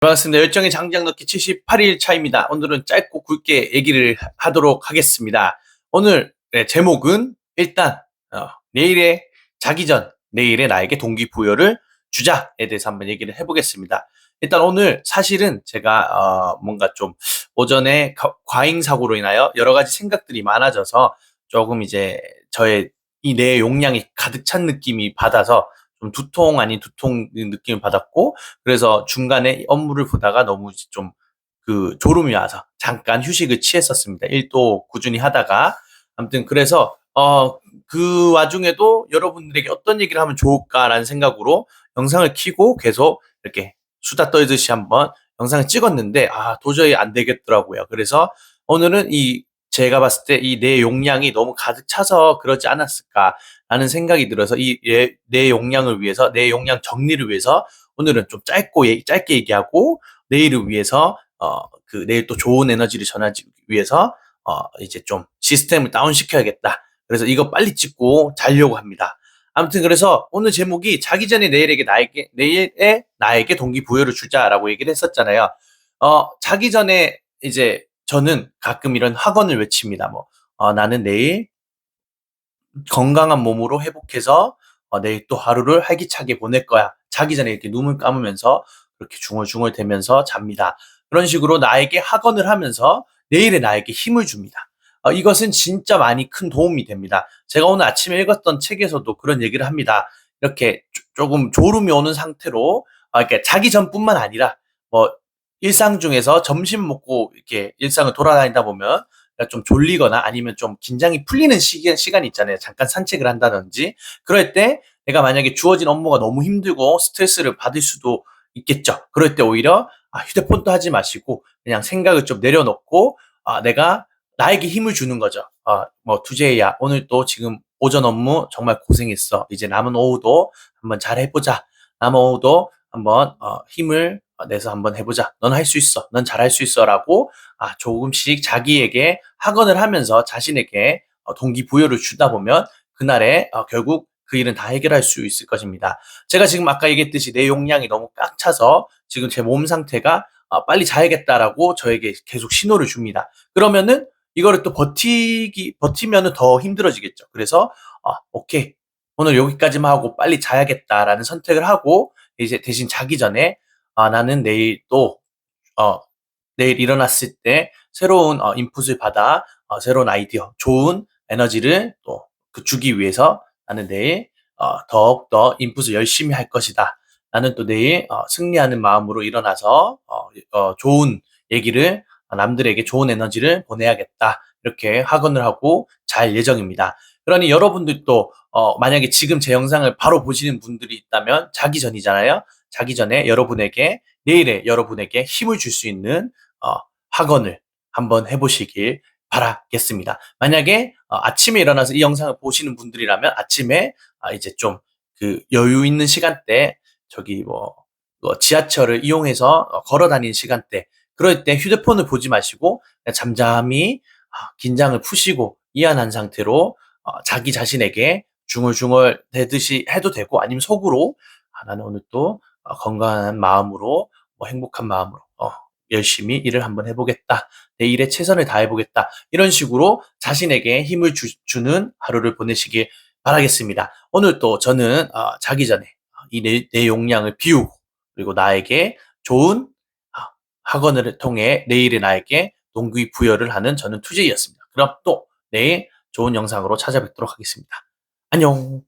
반갑습니다. 열정의 장작 넣기 78일 차입니다. 오늘은 짧고 굵게 얘기를 하도록 하겠습니다. 오늘 제목은 일단 내일의 자기 전 내일의 나에게 동기부여를 주자에 대해서 한번 얘기를 해보겠습니다. 일단 오늘 사실은 제가 뭔가 좀 오전에 과잉 사고로 인하여 여러 가지 생각들이 많아져서 조금 이제 저의 이 뇌 용량이 가득 찬 느낌이 받아서 좀 두통 아닌 두통 느낌을 받았고, 그래서 중간에 업무를 보다가 너무 좀 졸음이 와서 잠깐 휴식을 취했었습니다. 일도 꾸준히 하다가. 아무튼 그래서 그 와중에도 여러분들에게 어떤 얘기를 하면 좋을까라는 생각으로 영상을 켜고 계속 이렇게 수다 떨듯이 한번 영상을 찍었는데 도저히 안 되겠더라고요. 그래서 오늘은 제가 봤을 때 이 내 용량이 너무 가득 차서 그러지 않았을까라는 생각이 들어서 내 용량을 위해서, 내 용량 정리를 위해서 오늘은 좀 짧게 얘기하고, 내일을 위해서 내일 또 좋은 에너지를 전하기 위해서 이제 좀 시스템을 다운 시켜야겠다. 그래서 이거 빨리 찍고 자려고 합니다. 아무튼 그래서 오늘 제목이 자기 전에 내일의 나에게 동기부여를 주자라고 얘기를 했었잖아요. 자기 전에 이제 저는 가끔 이런 학원을 외칩니다. 나는 내일 건강한 몸으로 회복해서 내일 또 하루를 활기차게 보낼 거야. 자기 전에 이렇게 눈을 감으면서 그렇게 중얼중얼대면서 잡니다. 그런 식으로 나에게 학원을 하면서 내일의 나에게 힘을 줍니다. 이것은 진짜 많이 큰 도움이 됩니다. 제가 오늘 아침에 읽었던 책에서도 그런 얘기를 합니다. 이렇게 조금 졸음이 오는 상태로, 그러니까 자기 전뿐만 아니라 뭐 일상 중에서 점심 먹고 이렇게 일상을 돌아다니다 보면 좀 졸리거나 아니면 좀 긴장이 풀리는 시간이 있잖아요. 잠깐 산책을 한다든지. 그럴 때 내가 만약에 주어진 업무가 너무 힘들고 스트레스를 받을 수도 있겠죠. 그럴 때 오히려 휴대폰도 하지 마시고 그냥 생각을 좀 내려놓고 내가 나에게 힘을 주는 거죠. 투제이야, 오늘 또 지금 오전 업무 정말 고생했어. 이제 남은 오후도 한번 잘 해보자. 남은 오후도 한번 힘을 내서 한번 해보자. 넌 할 수 있어. 넌 잘할 수 있어라고 조금씩 자기에게 학언을 하면서 자신에게 동기부여를 주다 보면 그날에 결국 그 일은 다 해결할 수 있을 것입니다. 제가 지금 아까 얘기했듯이 내 용량이 너무 꽉 차서 지금 제 몸 상태가 빨리 자야겠다라고 저에게 계속 신호를 줍니다. 그러면은 이거를 또 버티면은 더 힘들어지겠죠. 그래서 오케이, 오늘 여기까지만 하고 빨리 자야겠다라는 선택을 하고, 이제 대신 자기 전에 나는 내일 또 내일 일어났을 때 새로운 인풋을 받아 새로운 아이디어, 좋은 에너지를 또 주기 위해서 나는 내일 더욱더 인풋을 열심히 할 것이다. 나는 또 내일 승리하는 마음으로 일어나서 좋은 얘기를, 남들에게 좋은 에너지를 보내야겠다. 이렇게 학언을 하고 잘 예정입니다. 그러니 여러분들도 만약에 지금 제 영상을 바로 보시는 분들이 있다면 자기 전이잖아요. 자기 전에 여러분에게, 내일의 여러분에게 힘을 줄 수 있는 학원을 한번 해보시길 바라겠습니다. 만약에 아침에 일어나서 이 영상을 보시는 분들이라면 아침에 이제 좀 여유 있는 시간대, 저기 지하철을 이용해서 걸어 다니는 시간대, 그럴 때 휴대폰을 보지 마시고 그냥 잠잠히 긴장을 푸시고 이완한 상태로 자기 자신에게 중얼중얼 대듯이 해도 되고, 아니면 속으로 나는 오늘 또 건강한 마음으로, 행복한 마음으로 열심히 일을 한번 해보겠다. 내 일에 최선을 다해보겠다. 이런 식으로 자신에게 힘을 주는 하루를 보내시길 바라겠습니다. 오늘 또 저는 자기 전에 내 용량을 비우고, 그리고 나에게 좋은 학원을 통해 내일의 나에게 동기부여를 하는 저는 투제이였습니다. 그럼 또 내일 좋은 영상으로 찾아뵙도록 하겠습니다. 안녕.